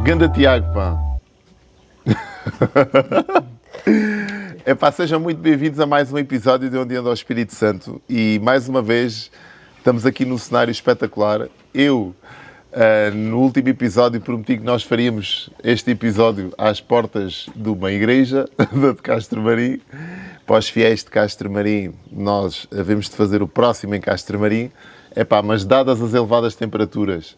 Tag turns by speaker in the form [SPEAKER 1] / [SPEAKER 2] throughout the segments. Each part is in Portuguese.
[SPEAKER 1] Ganda Tiago, pá. Sejam muito bem-vindos a mais um episódio de Onde Anda o Espírito Santo. E mais uma vez estamos aqui num cenário espetacular. No último episódio, prometi que nós faríamos este episódio às portas de uma igreja de Castro Marim. Para os fiéis de Castro Marim, nós havemos de fazer o próximo em Castro Marim. Mas dadas as elevadas temperaturas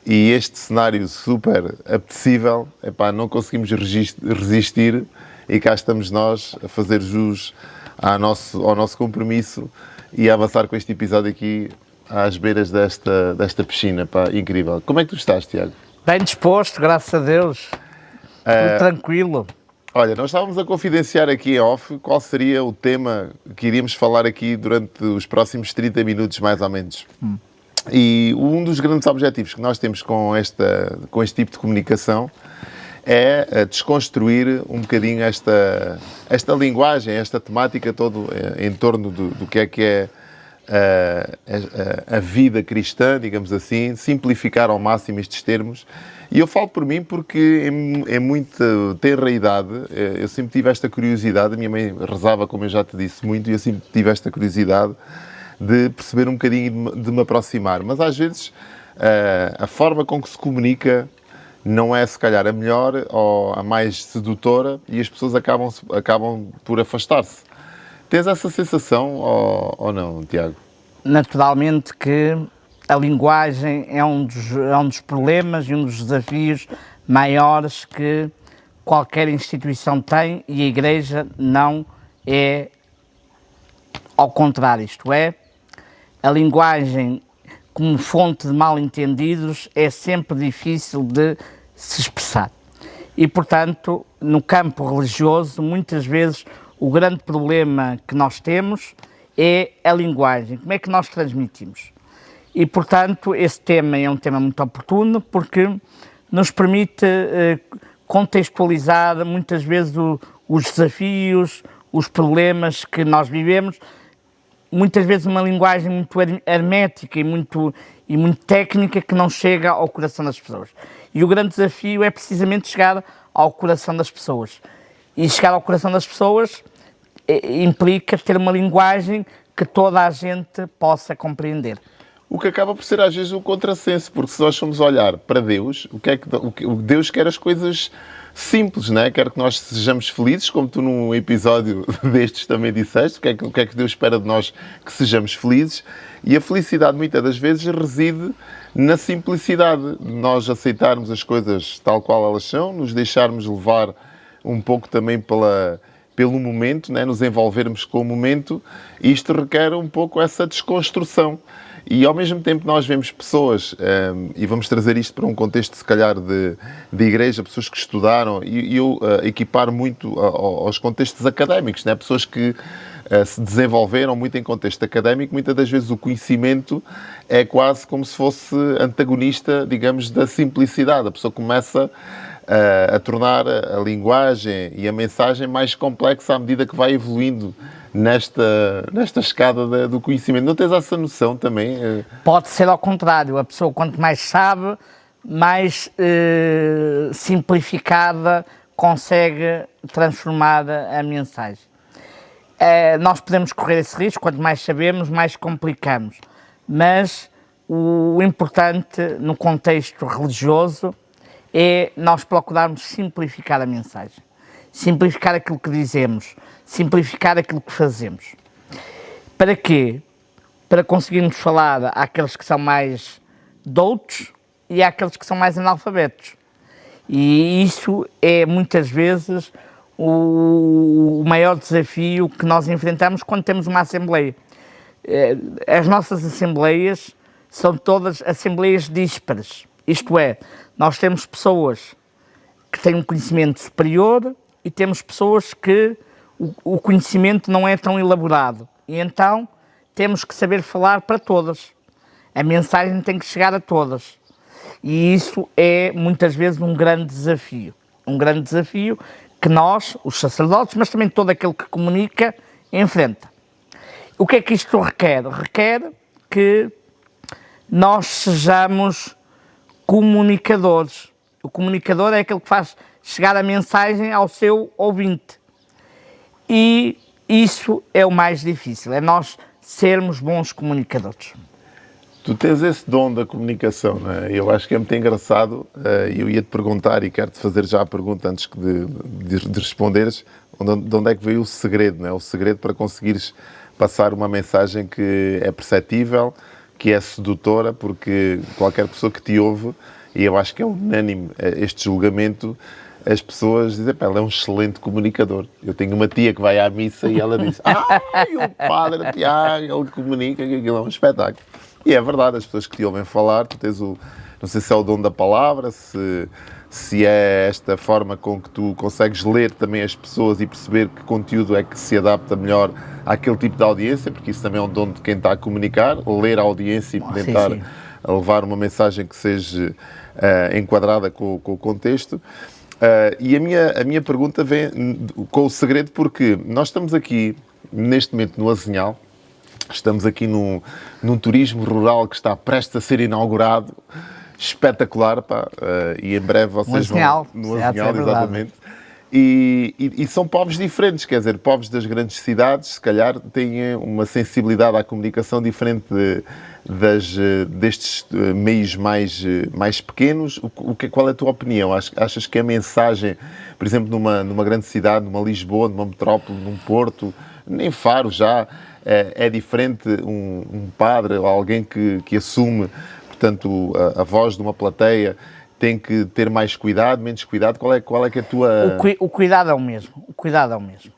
[SPEAKER 1] e este cenário super apetecível, não conseguimos resistir e cá estamos nós a fazer jus ao nosso compromisso e a avançar com este episódio aqui às beiras desta piscina, incrível. Como é que tu estás, Tiago?
[SPEAKER 2] Bem disposto, graças a Deus. Tudo tranquilo.
[SPEAKER 1] Olha, nós estávamos a confidenciar aqui em off qual seria o tema que iríamos falar aqui durante os próximos 30 minutos, mais ou menos. E um dos grandes objetivos que nós temos com este tipo de comunicação é desconstruir um bocadinho esta linguagem, esta temática todo em torno do que é a vida cristã, digamos assim, simplificar ao máximo estes termos. E eu falo por mim porque em muito tenra idade eu sempre tive esta curiosidade. A minha mãe rezava, como eu já te disse, muito, e eu sempre tive esta curiosidade de perceber um bocadinho, de me aproximar. Mas às vezes a forma com que se comunica não é se calhar a melhor ou a mais sedutora e as pessoas acabam por afastar-se. Tens essa sensação ou não, Tiago?
[SPEAKER 2] Naturalmente que a linguagem é um dos problemas e um dos desafios maiores que qualquer instituição tem, e a Igreja não é ao contrário, isto é, a linguagem como fonte de mal-entendidos é sempre difícil de se expressar. E, portanto, no campo religioso, muitas vezes o grande problema que nós temos é a linguagem. Como é que nós transmitimos? E, portanto, esse tema é um tema muito oportuno porque nos permite contextualizar muitas vezes os desafios, os problemas que nós vivemos, muitas vezes uma linguagem muito hermética e muito técnica que não chega ao coração das pessoas. E o grande desafio é precisamente chegar ao coração das pessoas. E chegar ao coração das pessoas implica ter uma linguagem que toda a gente possa compreender.
[SPEAKER 1] O que acaba por ser às vezes um contrassenso, porque se nós formos olhar para Deus, o Deus quer as coisas simples, não é? Quer que nós sejamos felizes, como tu num episódio destes também disseste, o que é que Deus espera de nós que sejamos felizes, e a felicidade muitas das vezes reside na simplicidade, de nós aceitarmos as coisas tal qual elas são, nos deixarmos levar um pouco também pelo momento, né? Nos envolvermos com o momento, e isto requer um pouco essa desconstrução. E ao mesmo tempo nós vemos pessoas, e vamos trazer isto para um contexto se calhar de igreja, pessoas que estudaram, e eu equipar muito aos contextos académicos, né? Pessoas que se desenvolveram muito em contexto académico, muitas das vezes o conhecimento é quase como se fosse antagonista, digamos, da simplicidade. A pessoa começa a tornar a linguagem e a mensagem mais complexa à medida que vai evoluindo nesta escada do conhecimento. Não tens essa noção também?
[SPEAKER 2] Pode ser ao contrário. A pessoa, quanto mais sabe, mais simplificada consegue transformar a mensagem. Nós podemos correr esse risco, quanto mais sabemos, mais complicamos. Mas o importante no contexto religioso é nós procurarmos simplificar a mensagem. Simplificar aquilo que dizemos, simplificar aquilo que fazemos. Para quê? Para conseguirmos falar àqueles que são mais doutos e àqueles que são mais analfabetos. E isso é muitas vezes o maior desafio que nós enfrentamos quando temos uma assembleia. As nossas assembleias são todas assembleias díspares. Isto é, nós temos pessoas que têm um conhecimento superior e temos pessoas que o conhecimento não é tão elaborado. E então temos que saber falar para todas. A mensagem tem que chegar a todas. E isso é muitas vezes um grande desafio. Um grande desafio que nós, os sacerdotes, mas também todo aquele que comunica, enfrenta. O que é que isto requer? Requer que nós sejamos comunicadores. O comunicador é aquele que faz chegar a mensagem ao seu ouvinte. E isso é o mais difícil, é nós sermos bons comunicadores.
[SPEAKER 1] Tu tens esse dom da comunicação, não é? Eu acho que é muito engraçado, e eu ia-te perguntar, e quero-te fazer já a pergunta antes de responderes, de onde é que veio o segredo, não é? O segredo para conseguires passar uma mensagem que é perceptível, que é sedutora, porque qualquer pessoa que te ouve, e eu acho que é unânime este julgamento, as pessoas dizem, pá, ele é um excelente comunicador. Eu tenho uma tia que vai à missa e ela diz, o padre Tiago, ele comunica, que aquilo é um espetáculo. E é verdade, as pessoas que te ouvem falar, tu tens não sei se é o dom da palavra, se é esta forma com que tu consegues ler também as pessoas e perceber que conteúdo é que se adapta melhor àquele tipo de audiência, porque isso também é um dom de quem está a comunicar, ler a audiência e tentar levar uma mensagem que seja enquadrada com o contexto. E a minha pergunta vem com o segredo, porque nós estamos aqui, neste momento, no Azinhal. Estamos aqui num turismo rural que está prestes a ser inaugurado. Espetacular, pá. E em breve vocês vão... No Azinhal, exatamente. E são povos diferentes, quer dizer, povos das grandes cidades, se calhar, têm uma sensibilidade à comunicação diferente destes meios mais pequenos. Qual é a tua opinião? Achas que a mensagem, por exemplo, numa grande cidade, numa Lisboa, numa metrópole, num Porto, nem Faro já, é diferente um padre ou alguém que assume, portanto, a voz de uma plateia, tem que ter mais cuidado, menos cuidado? Qual é que é a tua...
[SPEAKER 2] O cuidado é o mesmo. O cuidado é o mesmo.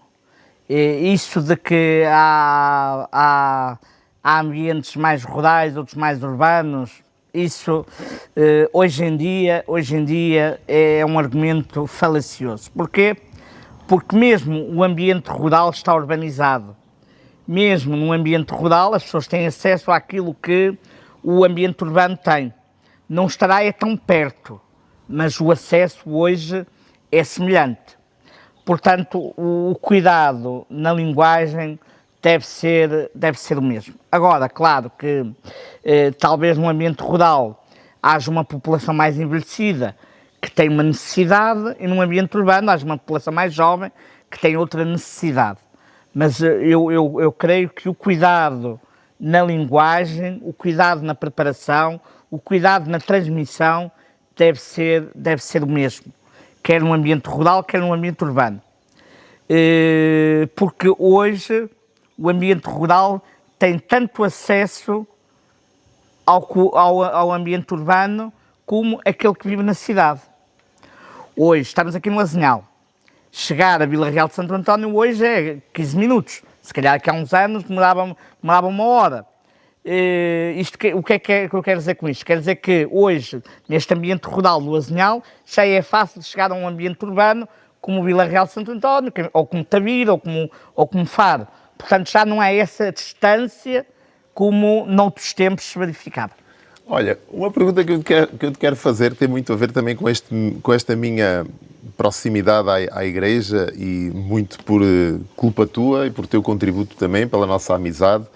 [SPEAKER 2] Isso de que há ambientes mais rurais, outros mais urbanos, isso hoje em dia é um argumento falacioso. Porquê? Porque mesmo o ambiente rural está urbanizado. Mesmo num ambiente rural, as pessoas têm acesso àquilo que o ambiente urbano tem. Não estará tão perto, mas o acesso hoje é semelhante. Portanto, o cuidado na linguagem deve ser o mesmo. Agora, claro que talvez num ambiente rural haja uma população mais envelhecida que tem uma necessidade, e num ambiente urbano haja uma população mais jovem que tem outra necessidade. Mas eu creio que o cuidado na linguagem, o cuidado na preparação, o cuidado na transmissão deve ser o mesmo, quer num ambiente rural, quer num ambiente urbano. Porque hoje o ambiente rural tem tanto acesso ao ambiente urbano como aquele que vive na cidade. Hoje estamos aqui no Azinhal. Chegar a Vila Real de Santo António hoje é 15 minutos. Se calhar que há uns anos demorava uma hora. O que é que eu quero dizer com isto? Quero dizer que hoje, neste ambiente rural do Azinhal, já é fácil de chegar a um ambiente urbano como Vila Real de Santo António, ou como Tavira, ou como Faro. Portanto, já não há essa distância como noutros tempos se verificava.
[SPEAKER 1] Olha, uma pergunta que eu te quero fazer tem muito a ver também com esta minha proximidade à Igreja, e muito por culpa tua e por teu contributo também, pela nossa amizade,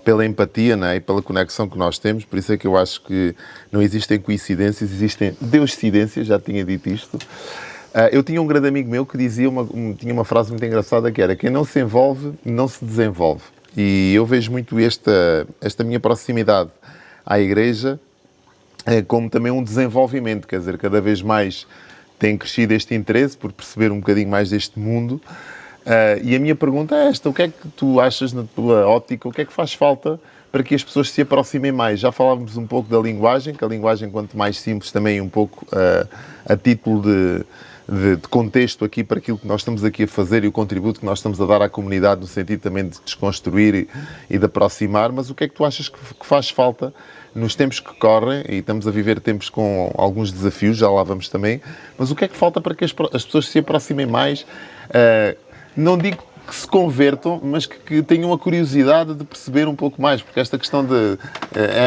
[SPEAKER 1] pela empatia, não é? E pela conexão que nós temos. Por isso é que eu acho que não existem coincidências, existem deuscidências, já tinha dito isto. Eu tinha um grande amigo meu que dizia tinha uma frase muito engraçada, que era: quem não se envolve, não se desenvolve. E eu vejo muito esta minha proximidade à Igreja como também um desenvolvimento, quer dizer, cada vez mais tem crescido este interesse por perceber um bocadinho mais deste mundo. E a minha pergunta é esta: o que é que tu achas, na tua óptica, o que é que faz falta para que as pessoas se aproximem mais? Já falávamos um pouco da linguagem, que a linguagem, quanto mais simples, também um pouco a título de contexto aqui para aquilo que nós estamos aqui a fazer e o contributo que nós estamos a dar à comunidade, no sentido também de desconstruir e de aproximar. Mas o que é que tu achas que faz falta nos tempos que correm, e estamos a viver tempos com alguns desafios, já lá vamos também, mas o que é que falta para que as pessoas se aproximem mais? Não digo que se convertam, mas que tenham a curiosidade de perceber um pouco mais, porque esta questão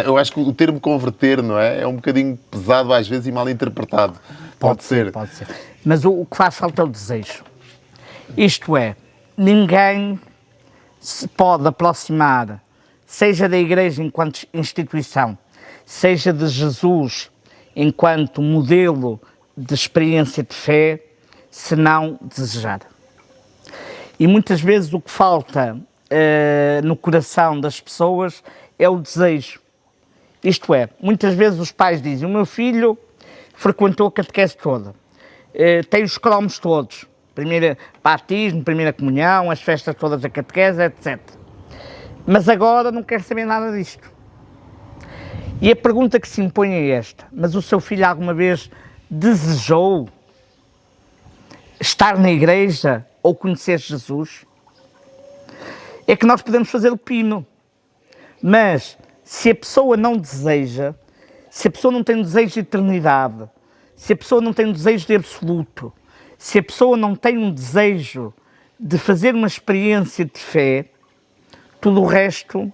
[SPEAKER 1] eu acho que o termo converter, não é? É um bocadinho pesado às vezes e mal interpretado. Pode ser.
[SPEAKER 2] Mas o que faz falta é o desejo. Isto é, ninguém se pode aproximar, seja da Igreja enquanto instituição, seja de Jesus enquanto modelo de experiência de fé se não desejar. E muitas vezes o que falta no coração das pessoas é o desejo. Isto é, muitas vezes os pais dizem: o meu filho frequentou a catequese toda, tem os cromos todos, batismo, primeira comunhão, as festas todas da catequese, etc. Mas agora não quer saber nada disto. E a pergunta que se impõe é esta: mas o seu filho alguma vez desejou estar na igreja ou conhecer Jesus? É que nós podemos fazer o pino, mas se a pessoa não deseja, se a pessoa não tem um desejo de eternidade, se a pessoa não tem um desejo de absoluto, se a pessoa não tem um desejo de fazer uma experiência de fé, tudo o resto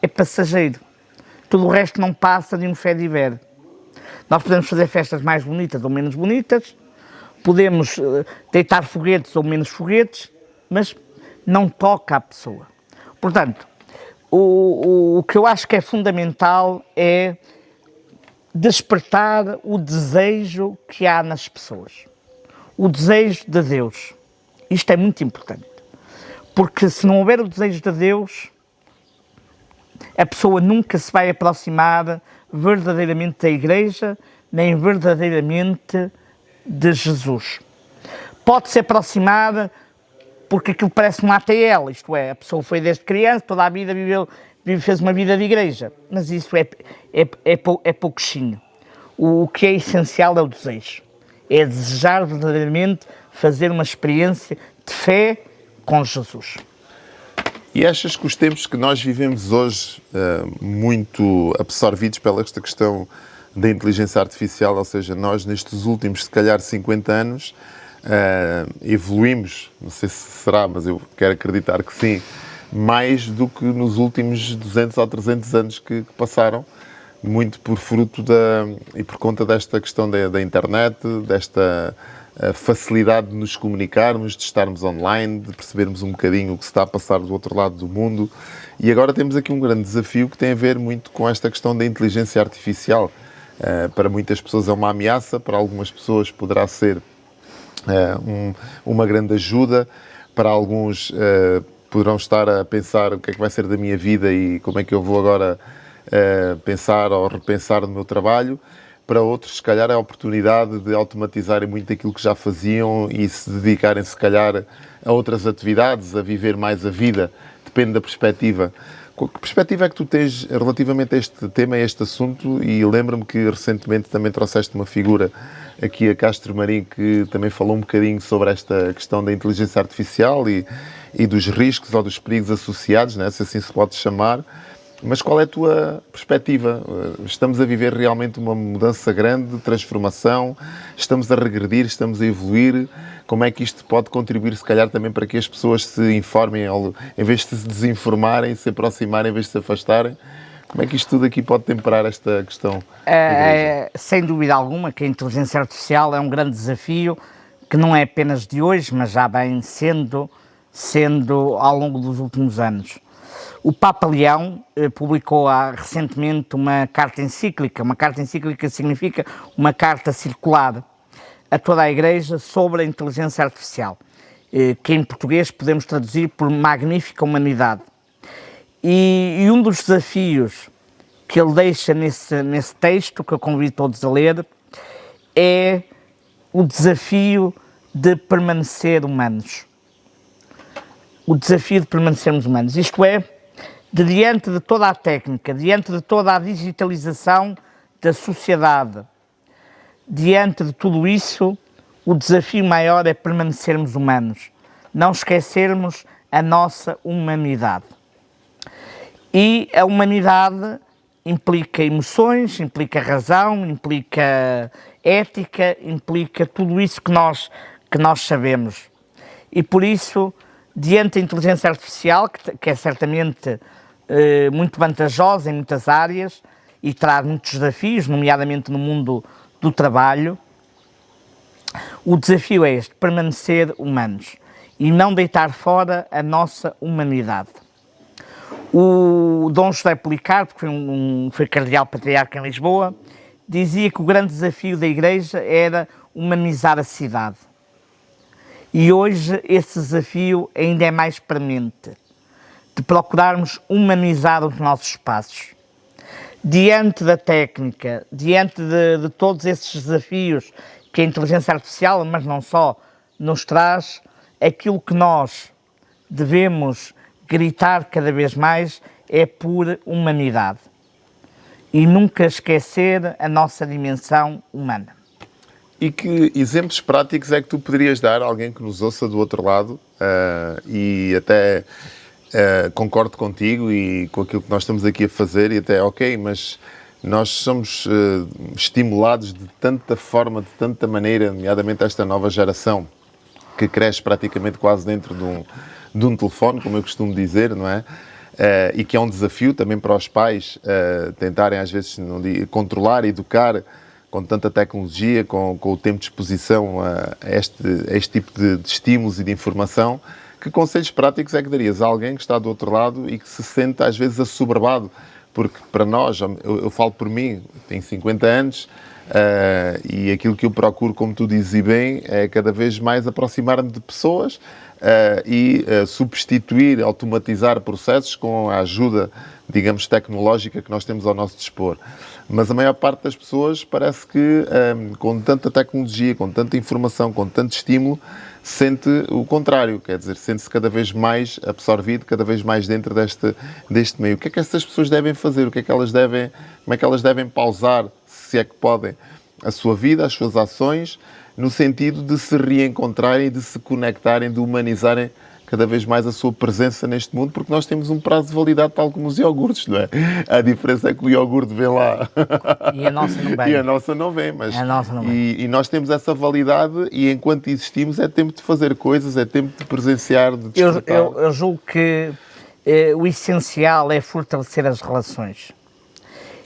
[SPEAKER 2] é passageiro. Tudo o resto não passa de um fé de ver. Nós podemos fazer festas mais bonitas ou menos bonitas, podemos deitar foguetes ou menos foguetes, mas não toca à pessoa. Portanto, o que eu acho que é fundamental é despertar o desejo que há nas pessoas. O desejo de Deus. Isto é muito importante. Porque se não houver o desejo de Deus, a pessoa nunca se vai aproximar verdadeiramente da Igreja, nem verdadeiramente de Jesus. Pode-se aproximar porque aquilo parece um ATL, isto é, a pessoa foi desde criança, toda a vida fez uma vida de igreja, mas isso é pouquinho. O que é essencial é o desejo, é desejar verdadeiramente fazer uma experiência de fé com Jesus.
[SPEAKER 1] E achas que os tempos que nós vivemos hoje, muito absorvidos pela esta questão da inteligência artificial, ou seja, nós nestes últimos, se calhar, 50 anos, evoluímos, não sei se será, mas eu quero acreditar que sim, mais do que nos últimos 200 ou 300 anos que passaram, muito por fruto e por conta desta questão da internet, desta facilidade de nos comunicarmos, de estarmos online, de percebermos um bocadinho o que se está a passar do outro lado do mundo. E agora temos aqui um grande desafio que tem a ver muito com esta questão da inteligência artificial. Para muitas pessoas é uma ameaça, para algumas pessoas poderá ser uma grande ajuda, para alguns poderão estar a pensar o que é que vai ser da minha vida e como é que eu vou agora pensar ou repensar no meu trabalho. Para outros, se calhar, é a oportunidade de automatizarem muito aquilo que já faziam e se dedicarem, se calhar, a outras atividades, a viver mais a vida. Depende da perspectiva. Que perspectiva é que tu tens relativamente a este tema, a este assunto? E lembro-me que recentemente também trouxeste uma figura aqui a Castro Marim que também falou um bocadinho sobre esta questão da inteligência artificial e dos riscos ou dos perigos associados, né, se assim se pode chamar. Mas qual é a tua perspectiva? Estamos a viver realmente uma mudança grande, de transformação? Estamos a regredir? Estamos a evoluir? Como é que isto pode contribuir, se calhar, também para que as pessoas se informem, em vez de se desinformarem, se aproximarem, em vez de se afastarem? Como é que isto tudo aqui pode temperar esta questão?
[SPEAKER 2] Sem dúvida alguma que a inteligência artificial é um grande desafio que não é apenas de hoje, mas já vem sendo ao longo dos últimos anos. O Papa Leão publicou recentemente uma carta encíclica. Uma carta encíclica significa uma carta circular a toda a Igreja sobre a inteligência artificial, que em português podemos traduzir por magnífica humanidade. E um dos desafios que ele deixa nesse texto, que eu convido todos a ler, é o desafio de permanecer humanos. O desafio de permanecermos humanos. Isto é, diante de toda a técnica, diante de toda a digitalização da sociedade, diante de tudo isso, o desafio maior é permanecermos humanos, não esquecermos a nossa humanidade. E a humanidade implica emoções, implica razão, implica ética, implica tudo isso que nós sabemos. E por isso, diante da inteligência artificial, que é certamente muito vantajosa em muitas áreas e traz muitos desafios, nomeadamente no mundo do trabalho, o desafio é este: permanecer humanos e não deitar fora a nossa humanidade. O Dom José Policarpo, que foi cardeal patriarca em Lisboa, dizia que o grande desafio da Igreja era humanizar a cidade. E hoje esse desafio ainda é mais premente, de procurarmos humanizar os nossos espaços. Diante da técnica, diante de todos esses desafios que a inteligência artificial, mas não só, nos traz, aquilo que nós devemos gritar cada vez mais é por humanidade. E nunca esquecer a nossa dimensão humana.
[SPEAKER 1] E que exemplos práticos é que tu poderias dar a alguém que nos ouça do outro lado e até concordo contigo e com aquilo que nós estamos aqui a fazer e até ok, mas nós somos estimulados de tanta forma, de tanta maneira, nomeadamente esta nova geração que cresce praticamente quase dentro de um telefone, como eu costumo dizer, não é? E que é um desafio também para os pais tentarem às vezes controlar, educar com tanta tecnologia, com o tempo de exposição a este tipo de estímulos e de informação. Que conselhos práticos é que darias a alguém que está do outro lado e que se sente às vezes assoberbado? Porque para nós, eu falo por mim, tenho 50 anos e aquilo que eu procuro, como tu dizes bem, é cada vez mais aproximar-me de pessoas e substituir, automatizar processos com a ajuda, digamos, tecnológica que nós temos ao nosso dispor. Mas a maior parte das pessoas parece que, com tanta tecnologia, com tanta informação, com tanto estímulo, sente o contrário, quer dizer, sente-se cada vez mais absorvido, cada vez mais dentro deste meio. O que é que essas pessoas devem fazer? Como é que elas devem pausar, se é que podem, a sua vida, as suas ações, no sentido de se reencontrarem, de se conectarem, de humanizarem cada vez mais a sua presença neste mundo, porque nós temos um prazo de validade tal como os iogurtes, não é? A diferença é que o iogurte vem lá.
[SPEAKER 2] E a nossa não vem.
[SPEAKER 1] E a nossa não vem, mas...
[SPEAKER 2] A nossa não vem.
[SPEAKER 1] E nós temos essa validade e enquanto existimos é tempo de fazer coisas, é tempo de presenciar, de desfrutar.
[SPEAKER 2] Eu julgo que o essencial é fortalecer as relações.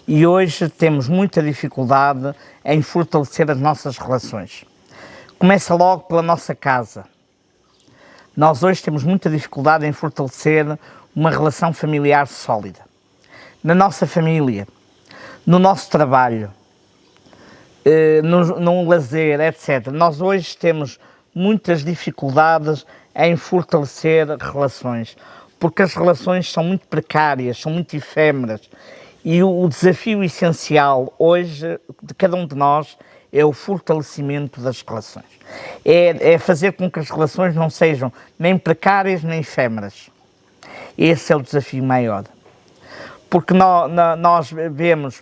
[SPEAKER 2] E hoje temos muita dificuldade em fortalecer as nossas relações. Começa logo pela nossa casa. Nós hoje temos muita dificuldade em fortalecer uma relação familiar sólida. Na nossa família, no nosso trabalho, no lazer, etc. Nós hoje temos muitas dificuldades em fortalecer relações, porque as relações são muito precárias, são muito efêmeras. E o desafio essencial hoje de cada um de nós é o fortalecimento das relações. É fazer com que as relações não sejam nem precárias nem efêmeras. Esse é o desafio maior. Porque nós vemos,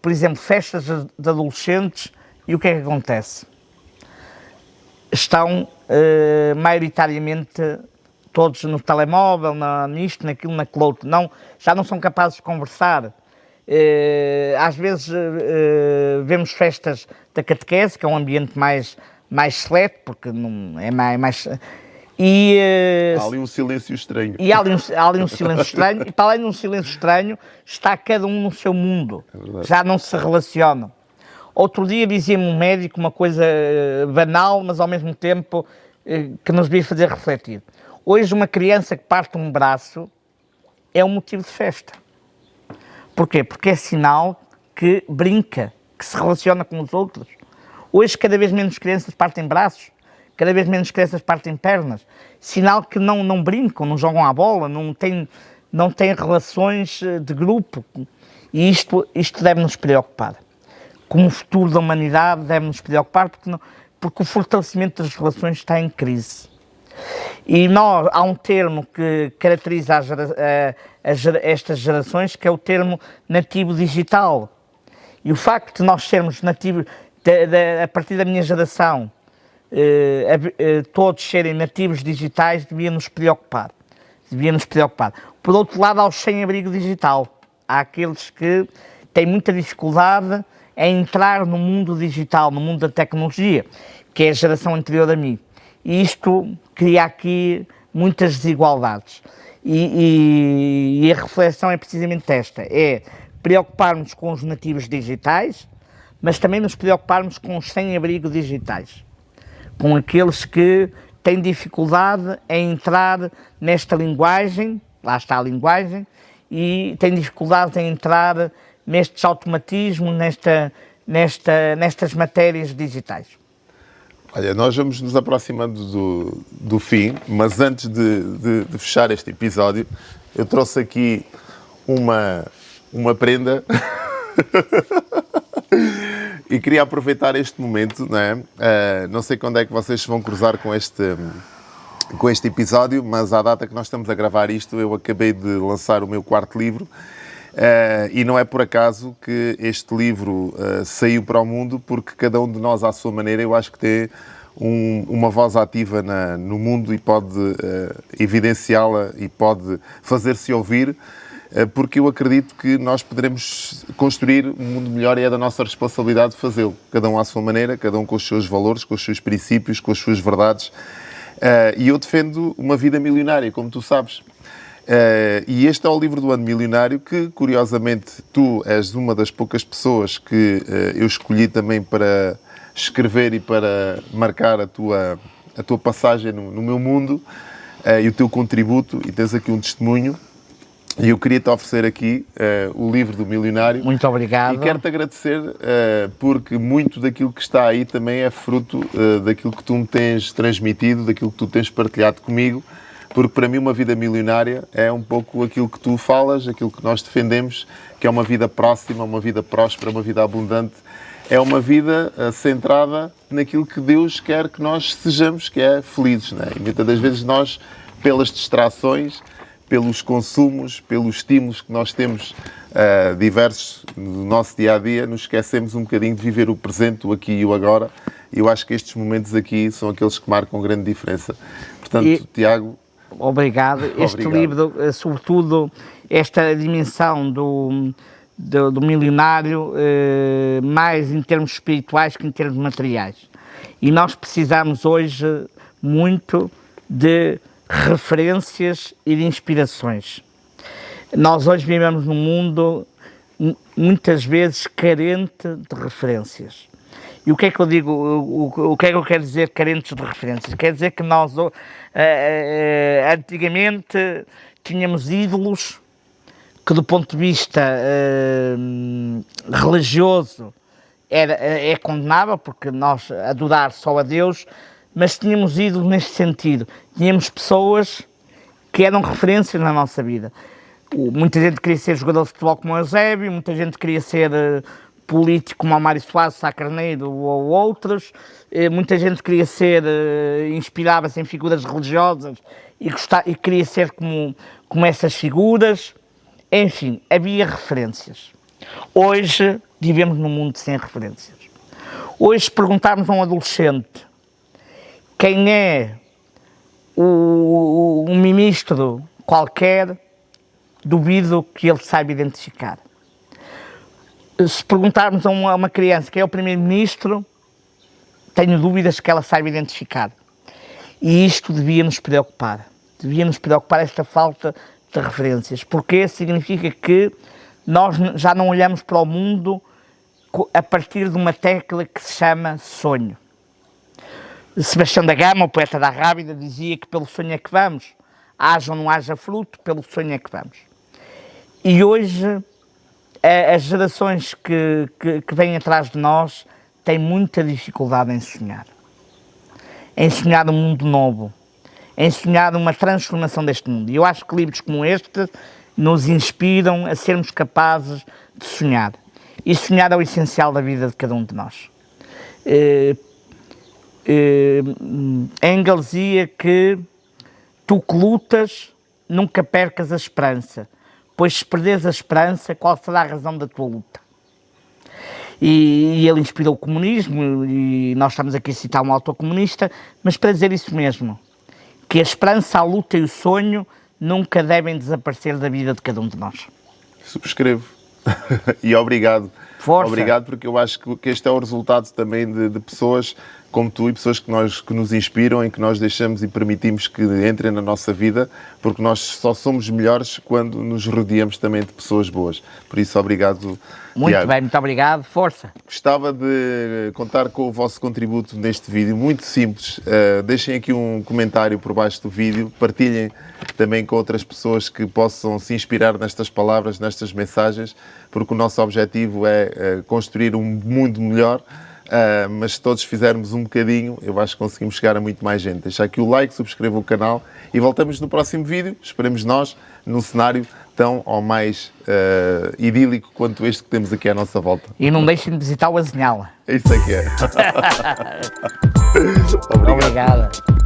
[SPEAKER 2] por exemplo, festas de adolescentes e o que é que acontece? Estão maioritariamente todos no telemóvel, nisto, naquilo, naquilo outro. Já não são capazes de conversar. Às vezes vemos festas da catequese, que é um ambiente mais seleto, porque não é mais...
[SPEAKER 1] Há ali um silêncio estranho.
[SPEAKER 2] E há ali um silêncio estranho, e para além de um silêncio estranho, está cada um no seu mundo. Já não se relacionam. Outro dia dizia-me um médico uma coisa banal, mas ao mesmo tempo que nos devia fazer refletir. Hoje uma criança que parte um braço é um motivo de festa. Porquê? Porque é sinal que brinca, que se relaciona com os outros. Hoje cada vez menos crianças partem braços, cada vez menos crianças partem pernas. Sinal que não brincam, não jogam à bola, não têm relações de grupo. E isto deve nos preocupar. Como futuro da humanidade deve nos preocupar, porque o fortalecimento das relações está em crise. E há um termo que caracteriza estas gerações, que é o termo nativo digital. E o facto de nós sermos nativos, a partir da minha geração, todos serem nativos digitais, devia nos preocupar. Por outro lado, há os sem-abrigo digital. Há aqueles que têm muita dificuldade em entrar no mundo digital, no mundo da tecnologia, que é a geração anterior a mim. E isto cria aqui muitas desigualdades. E a reflexão é precisamente esta, é preocuparmos com os nativos digitais, mas também nos preocuparmos com os sem-abrigo digitais, com aqueles que têm dificuldade em entrar nesta linguagem, lá está a linguagem, e têm dificuldade em entrar nestes automatismos, nestas matérias digitais.
[SPEAKER 1] Olha, nós vamos nos aproximando do fim, mas antes de fechar este episódio, eu trouxe aqui uma prenda e queria aproveitar este momento, não é? Não sei quando é que vocês se vão cruzar com este episódio, mas à data que nós estamos a gravar isto, eu acabei de lançar o meu 4º livro. E não é por acaso que este livro saiu para o mundo, porque cada um de nós, à sua maneira, eu acho que tem uma voz ativa no mundo e pode evidenciá-la e pode fazer-se ouvir, porque eu acredito que nós poderemos construir um mundo melhor e é da nossa responsabilidade fazê-lo. Cada um à sua maneira, cada um com os seus valores, com os seus princípios, com as suas verdades. E eu defendo uma vida milionária, como tu sabes. E este é o livro do ano milionário que, curiosamente, tu és uma das poucas pessoas que eu escolhi também para escrever e para marcar a tua passagem no meu mundo e o teu contributo, e tens aqui um testemunho. E eu queria-te oferecer aqui o livro do milionário.
[SPEAKER 2] Muito obrigado.
[SPEAKER 1] E quero-te agradecer porque muito daquilo que está aí também é fruto daquilo que tu me tens transmitido, daquilo que tu tens partilhado comigo. Porque para mim uma vida milionária é um pouco aquilo que tu falas, aquilo que nós defendemos, que é uma vida próxima, uma vida próspera, uma vida abundante. É uma vida centrada naquilo que Deus quer que nós sejamos, que é felizes. Não é? E muitas das vezes nós, pelas distrações, pelos consumos, pelos estímulos que nós temos diversos no nosso dia-a-dia, nos esquecemos um bocadinho de viver o presente, o aqui e o agora. E eu acho que estes momentos aqui são aqueles que marcam grande diferença. Portanto, Tiago...
[SPEAKER 2] Obrigado. Este livro, sobretudo, esta dimensão do milionário, mais em termos espirituais que em termos materiais. E nós precisamos hoje muito de referências e de inspirações. Nós hoje vivemos num mundo muitas vezes carente de referências. E o que é que eu digo, o que é que eu quero dizer carentes de referências? Quer dizer que nós antigamente tínhamos ídolos que do ponto de vista religioso é condenável, porque nós adorar só a Deus, mas tínhamos ídolos neste sentido. Tínhamos pessoas que eram referências na nossa vida. Muita gente queria ser jogador de futebol como o Eusébio, muita gente queria ser político como o Mário Soares, Sá Carneiro ou outros. Muita gente queria ser, inspirava-se em figuras religiosas e queria ser como essas figuras. Enfim, havia referências. Hoje vivemos num mundo sem referências. Hoje, se perguntarmos a um adolescente quem é um ministro qualquer, duvido que ele saiba identificar. Se perguntarmos a uma criança quem é o primeiro-ministro, tenho dúvidas que ela saiba identificar. E isto devia nos preocupar. Devia nos preocupar esta falta de referências, porque significa que nós já não olhamos para o mundo a partir de uma tecla que se chama sonho. Sebastião da Gama, o poeta da Rábida, dizia que pelo sonho é que vamos, haja ou não haja fruto, pelo sonho é que vamos. E hoje as gerações que vêm atrás de nós têm muita dificuldade em sonhar um mundo novo, em sonhar uma transformação deste mundo. E eu acho que livros como este nos inspiram a sermos capazes de sonhar. E sonhar é o essencial da vida de cada um de nós. Engels dizia que tu que lutas, nunca percas a esperança, pois se perderes a esperança, qual será a razão da tua luta? E ele inspirou o comunismo, e nós estamos aqui a citar um autor comunista, mas para dizer isso mesmo, que a esperança, a luta e o sonho nunca devem desaparecer da vida de cada um de nós.
[SPEAKER 1] Subscrevo. E obrigado
[SPEAKER 2] Força.
[SPEAKER 1] Obrigado, porque eu acho que este é o resultado também de pessoas como tu e pessoas que nos inspiram e que nós deixamos e permitimos que entrem na nossa vida, porque nós só somos melhores quando nos rodeamos também de pessoas boas. Por isso, obrigado,
[SPEAKER 2] Muito
[SPEAKER 1] Tiago.
[SPEAKER 2] bem, muito obrigado. Força.
[SPEAKER 1] Gostava de contar com o vosso contributo neste vídeo, muito simples. Deixem aqui um comentário por baixo do vídeo, partilhem também com outras pessoas que possam se inspirar nestas palavras, nestas mensagens, porque o nosso objetivo é construir um mundo melhor. Mas se todos fizermos um bocadinho, eu acho que conseguimos chegar a muito mais gente. Deixa aqui o like, subscreva o canal e voltamos no próximo vídeo. Esperemos nós num cenário tão ou mais idílico quanto este que temos aqui à nossa volta.
[SPEAKER 2] E não deixem de visitar o Azinhala.
[SPEAKER 1] Isso é que é. Obrigado.
[SPEAKER 2] Obrigado.